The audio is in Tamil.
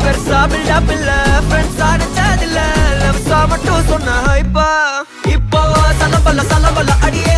பெருசா பில்டப் இல்ல ஃப்ரெண்ட்ஸா நினைச்சதில்ல லவ்ஸா மட்டும் சொன்ன ஹைப்பா இப்போ சலம்பல்ல அடியே